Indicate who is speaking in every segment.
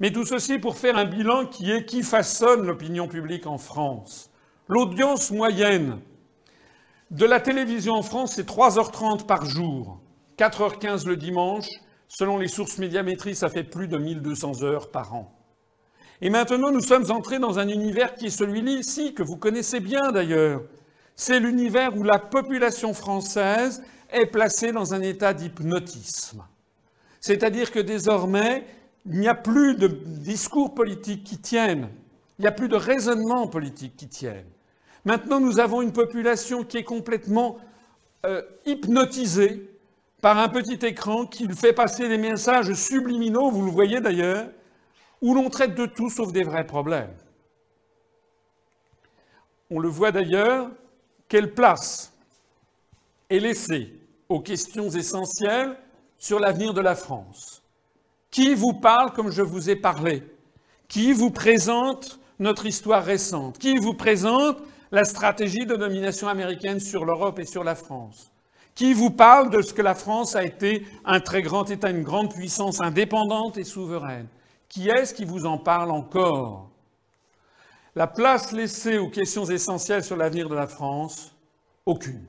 Speaker 1: Mais tout ceci pour faire un bilan qui façonne l'opinion publique en France. L'audience moyenne de la télévision en France, c'est 3h30 par jour, 4h15 le dimanche. Selon les sources Médiamétrie, ça fait plus de 1200 heures par an. Et maintenant, nous sommes entrés dans un univers qui est celui-ci, que vous connaissez bien d'ailleurs. C'est l'univers où la population française est placée dans un état d'hypnotisme. C'est-à-dire que désormais, il n'y a plus de discours politiques qui tiennent. Il n'y a plus de raisonnement politique qui tiennent. Maintenant, nous avons une population qui est complètement hypnotisée par un petit écran qui fait passer des messages subliminaux, vous le voyez d'ailleurs, où l'on traite de tout sauf des vrais problèmes. On le voit d'ailleurs, quelle place est laissée aux questions essentielles sur l'avenir de la France. Qui vous parle comme je vous ai parlé? Qui vous présente notre histoire récente? Qui vous présente la stratégie de domination américaine sur l'Europe et sur la France? Qui vous parle de ce que la France a été un très grand État, une grande puissance indépendante et souveraine? Qui est-ce qui vous en parle encore? La place laissée aux questions essentielles sur l'avenir de la France, aucune.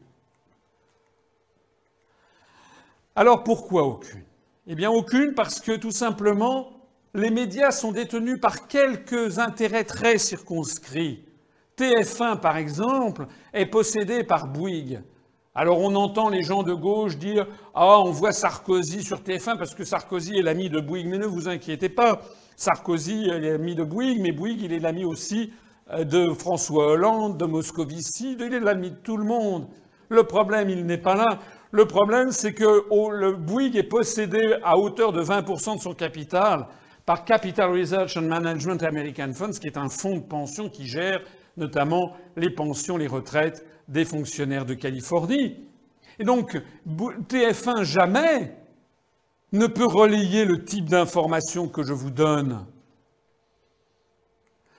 Speaker 1: Alors pourquoi aucune? Eh bien aucune parce que tout simplement, les médias sont détenus par quelques intérêts très circonscrits. TF1, par exemple, est possédé par Bouygues. Alors on entend les gens de gauche dire « Ah, on voit Sarkozy sur TF1 parce que Sarkozy est l'ami de Bouygues ». Mais ne vous inquiétez pas, Sarkozy est l'ami de Bouygues, mais Bouygues, il est l'ami aussi de François Hollande, de Moscovici, il est l'ami de tout le monde. Le problème, il n'est pas là. Le problème, c'est que le Bouygues est possédé à hauteur de 20% de son capital par Capital Research and Management American Funds, qui est un fonds de pension qui gère notamment les pensions, les retraites des fonctionnaires de Californie. Et donc, TF1 jamais ne peut relayer le type d'information que je vous donne.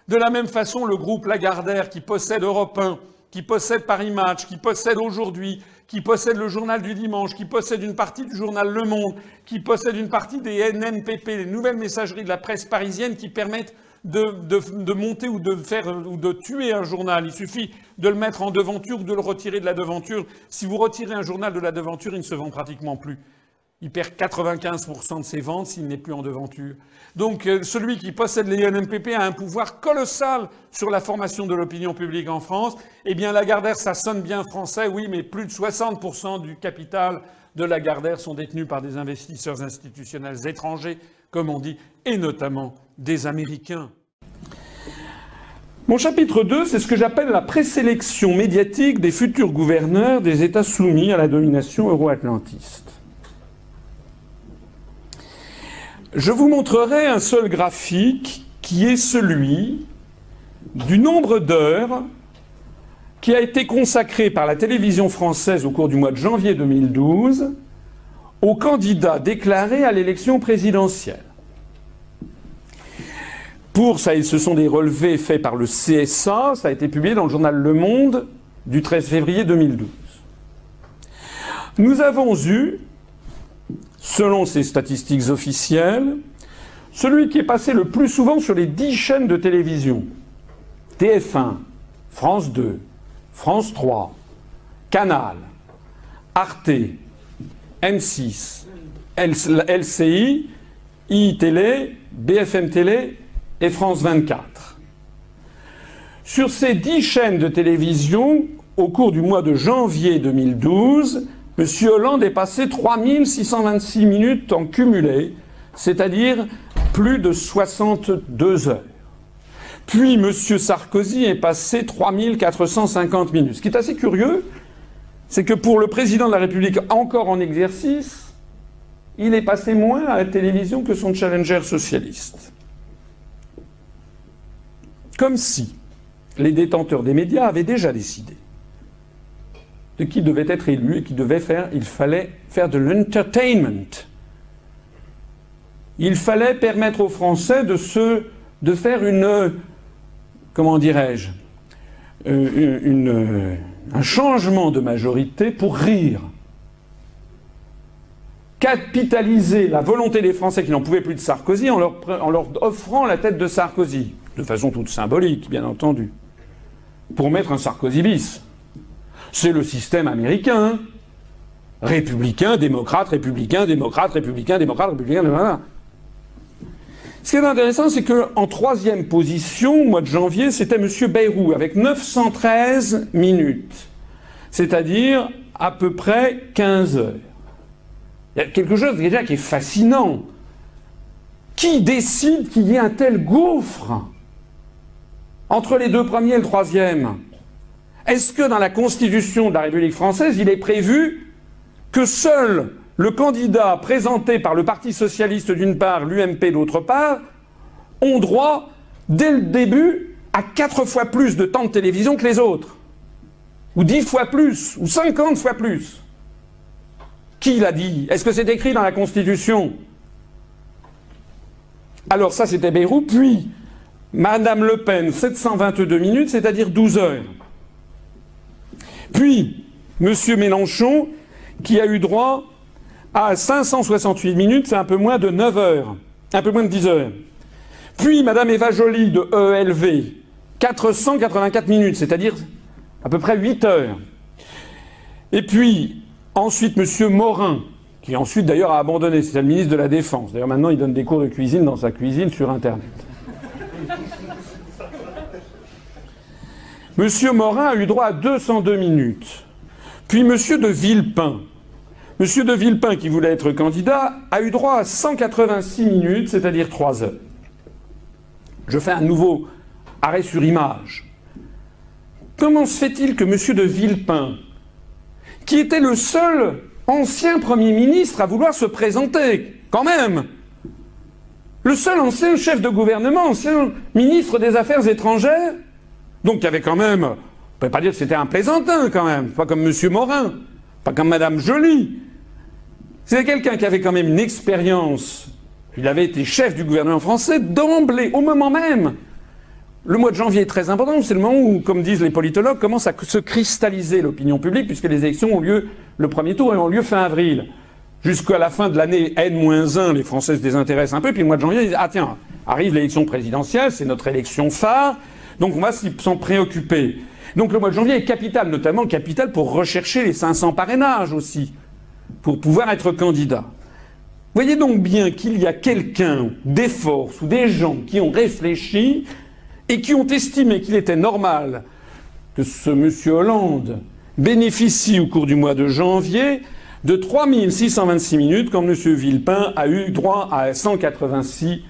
Speaker 1: De la même façon, le groupe Lagardère, qui possède Europe 1, qui possède Paris Match, qui possède Aujourd'hui, qui possède le Journal du Dimanche, qui possède une partie du journal Le Monde, qui possède une partie des NMPP, les nouvelles messageries de la presse parisienne qui permettent de monter ou de tuer un journal. Il suffit de le mettre en devanture ou de le retirer de la devanture. Si vous retirez un journal de la devanture, il ne se vend pratiquement plus. Il perd 95% de ses ventes s'il n'est plus en devanture. Donc celui qui possède les NMPP a un pouvoir colossal sur la formation de l'opinion publique en France. Eh bien Lagardère, ça sonne bien français, oui, mais plus de 60% du capital de Lagardère sont détenus par des investisseurs institutionnels étrangers, comme on dit, et notamment des Américains. Mon chapitre 2, c'est ce que j'appelle la présélection médiatique des futurs gouverneurs des États soumis à la domination euro-atlantiste. Je vous montrerai un seul graphique qui est celui du nombre d'heures qui a été consacré par la télévision française au cours du mois de janvier 2012 aux candidats déclarés à l'élection présidentielle. Ce sont des relevés faits par le CSA, ça a été publié dans le journal Le Monde du 13 février 2012. Nous avons eu, selon ces statistiques officielles, celui qui est passé le plus souvent sur les 10 chaînes de télévision. TF1, France 2, France 3, Canal, Arte, M6, LCI, iTélé, BFM Télé et France 24. Sur ces 10 chaînes de télévision, au cours du mois de janvier 2012, M. Hollande est passé 3626 minutes en cumulé, c'est-à-dire plus de 62 heures. Puis M. Sarkozy est passé 3450 minutes. Ce qui est assez curieux, c'est que pour le président de la République encore en exercice, il est passé moins à la télévision que son challenger socialiste. Comme si les détenteurs des médias avaient déjà décidé de qui devait être élu et il fallait faire de l'entertainment. Il fallait permettre aux Français de faire comment dirais-je, un changement de majorité pour rire. capitaliser la volonté des Français qui n'en pouvaient plus de Sarkozy en leur offrant la tête de Sarkozy, de façon toute symbolique, bien entendu, pour mettre un Sarkozy bis. C'est le système américain, hein. Républicain, démocrate, républicain, démocrate, républicain, démocrate, républicain, voilà. Ce qui est intéressant, c'est qu'en troisième position, au mois de janvier, c'était M. Bayrou, avec 913 minutes. C'est-à-dire à peu près 15 heures. Il y a quelque chose déjà qui est fascinant. Qui décide qu'il y ait un tel gouffre entre les deux premiers et le troisième? Est-ce que dans la Constitution de la République française, il est prévu que seul le candidat présenté par le Parti socialiste d'une part, l'UMP d'autre part, ont droit, dès le début, à 4 fois plus de temps de télévision que les autres? Ou 10 fois plus, ou 50 fois plus? Qui l'a dit? Est-ce que c'est écrit dans la Constitution? Alors ça, c'était Bayrou. Puis, Madame Le Pen, 722 minutes, c'est-à-dire 12 heures. Puis, Monsieur Mélenchon, qui a eu droit à 568 minutes, c'est un peu moins de 9 heures. Un peu moins de 10 heures. Puis, Madame Eva Joly, de EELV, 484 minutes, c'est-à-dire à peu près 8 heures. Et puis, ensuite, M. Morin, qui ensuite d'ailleurs a abandonné, c'était le ministre de la Défense. D'ailleurs maintenant il donne des cours de cuisine dans sa cuisine sur Internet. M. Morin a eu droit à 202 minutes. Puis M. de Villepin. M. de Villepin, qui voulait être candidat, a eu droit à 186 minutes, c'est-à-dire 3 heures. Je fais un nouveau arrêt sur image. Comment se fait-il que M. de Villepin, qui était le seul ancien Premier ministre à vouloir se présenter, quand même, le seul ancien chef de gouvernement, ancien ministre des Affaires étrangères, donc qui avait quand même, on ne peut pas dire que c'était un plaisantin quand même, pas comme M. Morin, pas comme Mme Joly. C'était quelqu'un qui avait quand même une expérience, il avait été chef du gouvernement français d'emblée, au moment même. Le mois de janvier est très important, c'est le moment où, comme disent les politologues, commence à se cristalliser l'opinion publique, puisque les élections ont lieu, le premier tour, et ont lieu fin avril. Jusqu'à la fin de l'année N-1, les Français se désintéressent un peu, puis le mois de janvier, ils disent « Ah tiens, arrive l'élection présidentielle, c'est notre élection phare, donc on va s'en préoccuper ». Donc le mois de janvier est capital, notamment capital pour rechercher les 500 parrainages aussi, pour pouvoir être candidat. Vous voyez donc bien qu'il y a quelqu'un, des forces ou des gens qui ont réfléchi et qui ont estimé qu'il était normal que ce monsieur Hollande bénéficie au cours du mois de janvier de 3626 minutes quand monsieur Villepin a eu droit à 186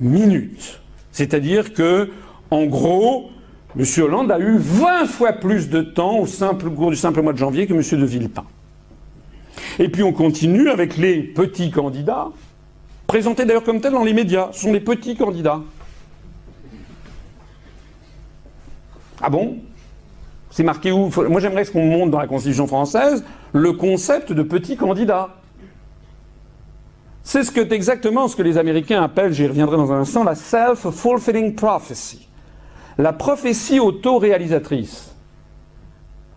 Speaker 1: minutes. C'est-à-dire que, en gros, monsieur Hollande a eu 20 fois plus de temps au cours du simple mois de janvier que monsieur de Villepin. Et puis on continue avec les petits candidats, présentés d'ailleurs comme tels dans les médias. Ce sont les petits candidats. Ah bon? C'est marqué où? Moi j'aimerais qu'on monte dans la Constitution française le concept de petit candidat. C'est exactement ce que les Américains appellent, j'y reviendrai dans un instant, la self-fulfilling prophecy. La prophétie auto-réalisatrice.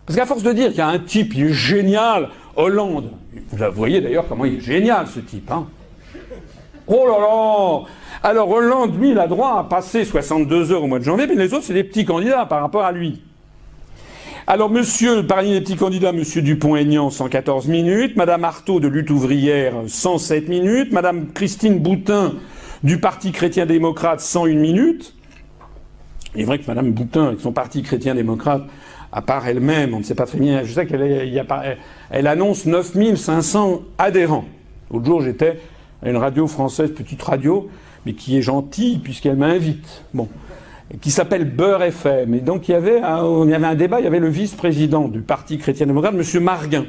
Speaker 1: Parce qu'à force de dire qu'il y a un type, il est génial, Hollande, vous voyez d'ailleurs comment il est génial ce type, hein? Oh là là! Alors Hollande, lui, il a droit à passer 62 heures au mois de janvier, mais les autres, c'est des petits candidats par rapport à lui. Alors, parmi les petits candidats, monsieur Dupont-Aignan, 114 minutes, madame Artaud de Lutte ouvrière, 107 minutes, madame Christine Boutin du Parti chrétien-démocrate, 101 minutes. Il est vrai que madame Boutin, avec son Parti chrétien-démocrate, à part elle-même, on ne sait pas très bien, je sais qu'elle annonce 9500 adhérents. L'autre jour, j'étais à une radio française, petite radio, mais qui est gentille puisqu'elle m'invite. Bon. Qui s'appelle Beurre FM. Et donc il y avait un débat, il y avait le vice-président du Parti chrétien-démocrate, M. Marguin.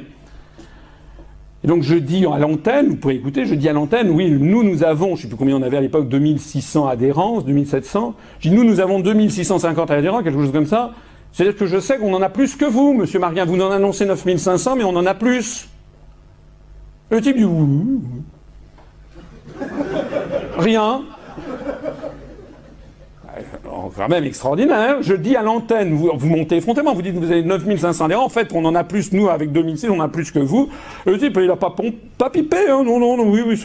Speaker 1: Et donc je dis à l'antenne, vous pouvez écouter, je dis à l'antenne, oui, nous avons, je ne sais plus combien on avait à l'époque, 2600 adhérents, 2700. Je dis, nous avons 2650 adhérents, quelque chose comme ça. C'est-à-dire que je sais qu'on en a plus que vous, M. Marguin. Vous en annoncez 9500, mais on en a plus. Le type dit, rien. quand même extraordinaire. Je dis à l'antenne, vous montez effrontément, vous dites que vous avez 9500 adhérents. En fait, on en a plus, nous, avec 2006, on en a plus que vous. Le type, il n'a pas pipé, hein, non, oui, oui.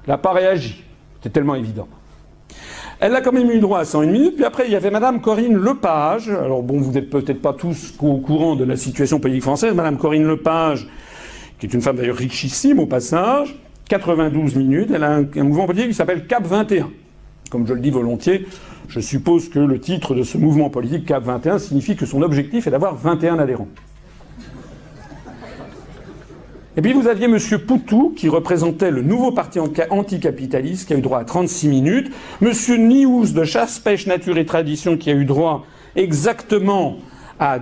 Speaker 1: Il n'a pas réagi. C'était tellement évident. Elle a quand même eu droit à 101 minutes. Puis après, il y avait Madame Corinne Lepage. Alors bon, vous n'êtes peut-être pas tous au courant de la situation politique française. Madame Corinne Lepage, qui est une femme d'ailleurs richissime au passage, 92 minutes. Elle a un mouvement politique qui s'appelle CAP 21. Comme je le dis volontiers, je suppose que le titre de ce mouvement politique CAP 21 signifie que son objectif est d'avoir 21 adhérents. Et puis vous aviez M. Poutou, qui représentait le nouveau parti anticapitaliste, qui a eu droit à 36 minutes. M. Nious de Chasse, Pêche, Nature et Tradition, qui a eu droit exactement à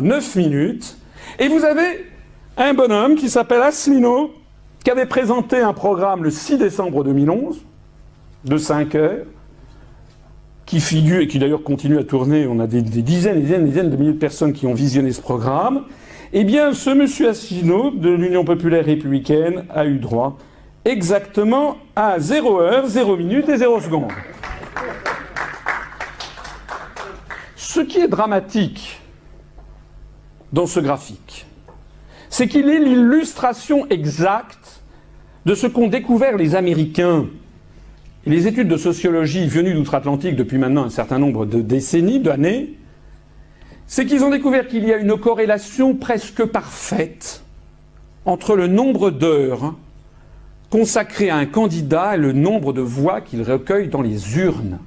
Speaker 1: 9 minutes. Et vous avez un bonhomme qui s'appelle Asselineau, qui avait présenté un programme le 6 décembre 2011, de 5 heures, qui figure, et qui d'ailleurs continue à tourner. On a des dizaines et des dizaines de milliers de personnes qui ont visionné ce programme. Eh bien, ce monsieur Asselineau, de l'Union populaire républicaine, a eu droit exactement à 0 heure, 0 minute et 0 seconde. Ce qui est dramatique dans ce graphique, c'est qu'il est l'illustration exacte de ce qu'ont découvert les Américains. Et les études de sociologie venues d'outre-Atlantique depuis maintenant un certain nombre de décennies, d'années, c'est qu'ils ont découvert qu'il y a une corrélation presque parfaite entre le nombre d'heures consacrées à un candidat et le nombre de voix qu'il recueille dans les urnes.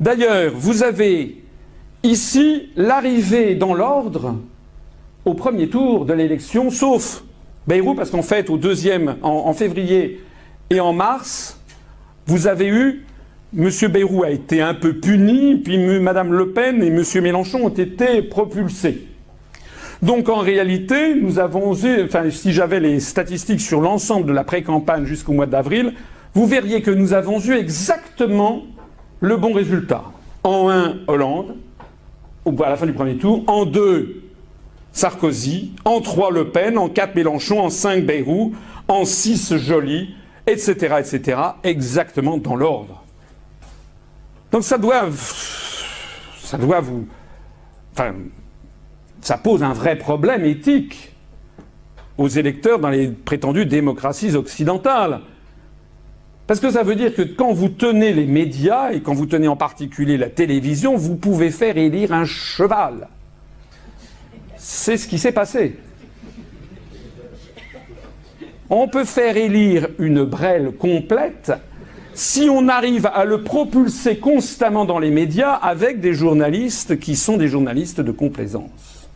Speaker 1: D'ailleurs, vous avez ici l'arrivée dans l'ordre au premier tour de l'élection, sauf Bayrou, parce qu'en fait, au deuxième, en février et en mars, vous avez eu M. Bayrou a été un peu puni, puis Mme Le Pen et M. Mélenchon ont été propulsés. Donc en réalité, nous avons eu, enfin si j'avais les statistiques sur l'ensemble de la pré-campagne jusqu'au mois d'avril, vous verriez que nous avons eu exactement le bon résultat. En 1, Hollande, à la fin du premier tour, en 2, Sarkozy, en 3, Le Pen, en 4, Mélenchon, en 5, Bayrou, en 6, Joly, etc., exactement dans l'ordre. Donc ça doit vous... Enfin, ça pose un vrai problème éthique aux électeurs dans les prétendues démocraties occidentales. Parce que ça veut dire que quand vous tenez les médias, et quand vous tenez en particulier la télévision, vous pouvez faire élire un cheval. C'est ce qui s'est passé. On peut faire élire une brêle complète si on arrive à le propulser constamment dans les médias avec des journalistes qui sont des journalistes de complaisance.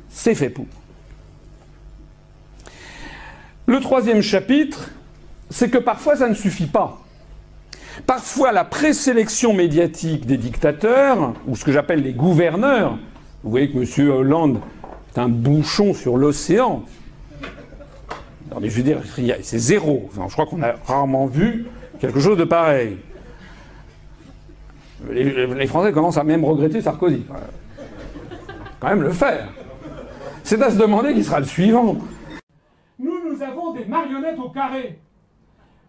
Speaker 1: C'est fait pour. Le troisième chapitre, c'est que parfois ça ne suffit pas. Parfois la présélection médiatique des dictateurs, ou ce que j'appelle les gouverneurs, vous voyez que M. Hollande est un bouchon sur l'océan. Non mais je veux dire, c'est zéro. Enfin, je crois qu'on a rarement vu quelque chose de pareil. Les Français commencent à même regretter Sarkozy. Quand même le faire. C'est à se demander qui sera le suivant. Nous avons des marionnettes au carré.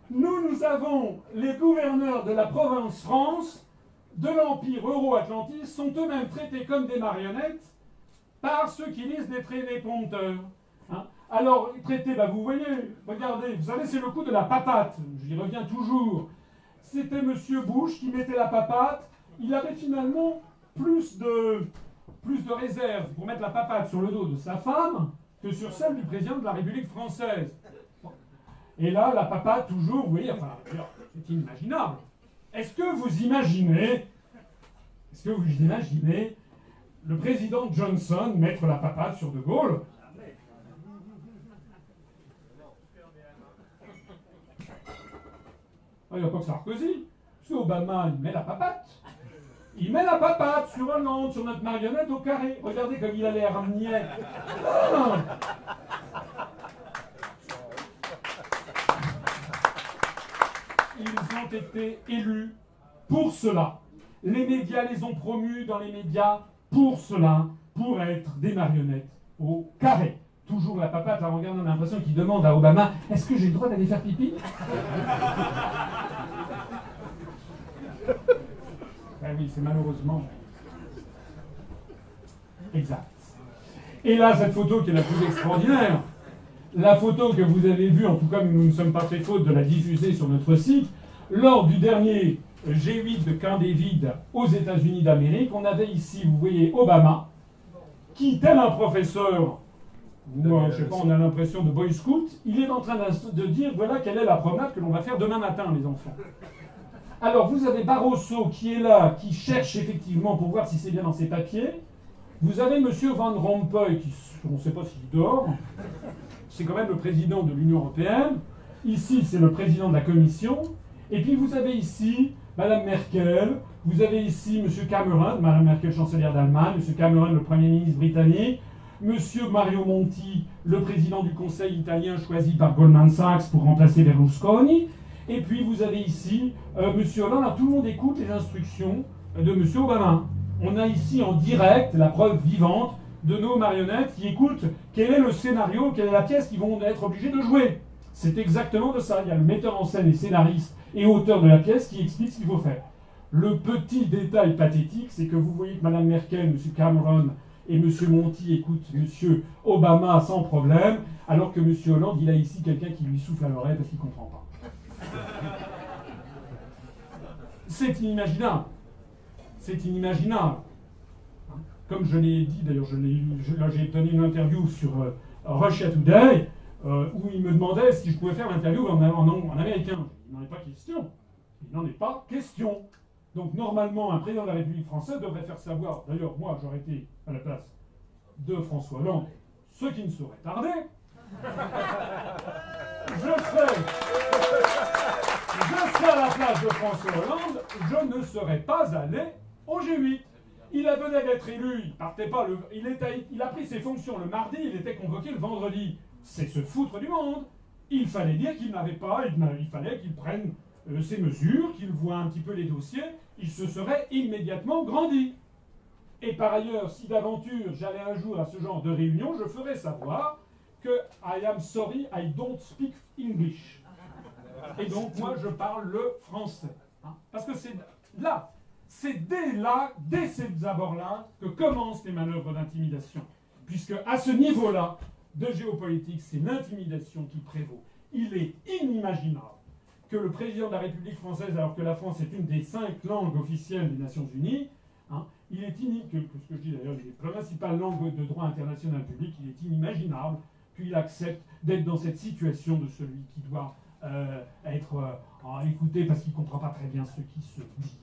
Speaker 1: Nous avons les gouverneurs de la province France, de l'empire euro-atlantiste, sont eux-mêmes traités comme des marionnettes par ceux qui lisent des téléprompteurs. Hein? Alors, traité, vous voyez, regardez, vous savez, c'est le coup de la papate, j'y reviens toujours. C'était M. Bush qui mettait la papate, il avait finalement plus de réserve pour mettre la papate sur le dos de sa femme que sur celle du président de la République française. Et là, la papate, toujours, vous voyez, enfin, c'est inimaginable. Est-ce que vous imaginez le président Johnson mettre la papate sur De Gaulle? Il n'y a pas que Sarkozy. Parce qu'Obama, il met la papate. Il met la papate sur Hollande, sur notre marionnette au carré. Regardez comme il a l'air niais. Ah. Ils ont été élus pour cela. Les médias les ont promus dans les médias pour cela, pour être des marionnettes au carré. Toujours. toujours la papate, la regarde, on a l'impression qu'il demande à Obama « Est-ce que j'ai le droit d'aller faire pipi ?» Ben oui, c'est malheureusement exact. Et là, cette photo qui est la plus extraordinaire, la photo que vous avez vue, en tout cas nous ne sommes pas fait faute de la diffuser sur notre site, lors du dernier G8 de Camp David aux États-Unis d'Amérique, on avait ici, vous voyez, Obama, qui, tel un professeur, moi, je sais pas, on a l'impression de Boy Scout, il est en train de dire, voilà quelle est la promenade que l'on va faire demain matin, les enfants. Alors, vous avez Barroso qui est là, qui cherche effectivement pour voir si c'est bien dans ses papiers. Vous avez M. Van Rompuy, qui, on ne sait pas s'il dort, c'est quand même le président de l'Union européenne. Ici, c'est le président de la Commission. Et puis, vous avez ici Mme Merkel, vous avez ici M. Cameron, Mme Merkel, chancelière d'Allemagne, M. Cameron, le Premier ministre britannique, M. Mario Monti, le président du Conseil italien choisi par Goldman Sachs pour remplacer Berlusconi. Et puis, vous avez ici M. Hollande. Alors, tout le monde écoute les instructions de M. Obama. On a ici en direct la preuve vivante de nos marionnettes qui écoutent quel est le scénario, quelle est la pièce qu'ils vont être obligés de jouer. C'est exactement de ça. Il y a le metteur en scène et scénariste et auteur de la pièce qui explique ce qu'il faut faire. Le petit détail pathétique, c'est que vous voyez que Mme Merkel, M. Cameron et M. Monti écoutent M. Obama sans problème, alors que M. Hollande, il a ici quelqu'un qui lui souffle à l'oreille parce qu'il ne comprend pas. C'est inimaginable. C'est inimaginable. Comme je l'ai dit, d'ailleurs, j'ai donné une interview sur Russia Today, où il me demandait si je pouvais faire l'interview en américain. Il n'en est pas question. Il n'en est pas question. Donc, normalement, un président de la République française devrait faire savoir, d'ailleurs, moi, j'aurais été à la place de François Hollande, ce qui ne saurait tarder. Je serais à la place de François Hollande, je ne serais pas allé au G8. Il venait d'être élu, il partait pas il a pris ses fonctions le mardi, il était convoqué le vendredi. C'est se foutre du monde. Il fallait dire qu'il n'avait pas, il fallait qu'il prenne ses mesures, qu'il voit un petit peu les dossiers, il se serait immédiatement grandi. Et par ailleurs, si d'aventure j'allais un jour à ce genre de réunion, je ferais savoir que I am sorry, I don't speak English. Et donc moi je parle le français. Hein, parce que c'est dès ces abords-là, que commencent les manœuvres d'intimidation. Puisque à ce niveau-là de géopolitique, c'est l'intimidation qui prévaut. Il est inimaginable que le président de la République française, alors que la France est une des 5 langues officielles des Nations Unies, hein, il est ce que je dis d'ailleurs, les principales langues de droit international public, il est inimaginable qu'il accepte d'être dans cette situation de celui qui doit être écouté parce qu'il ne comprend pas très bien ce qui se dit.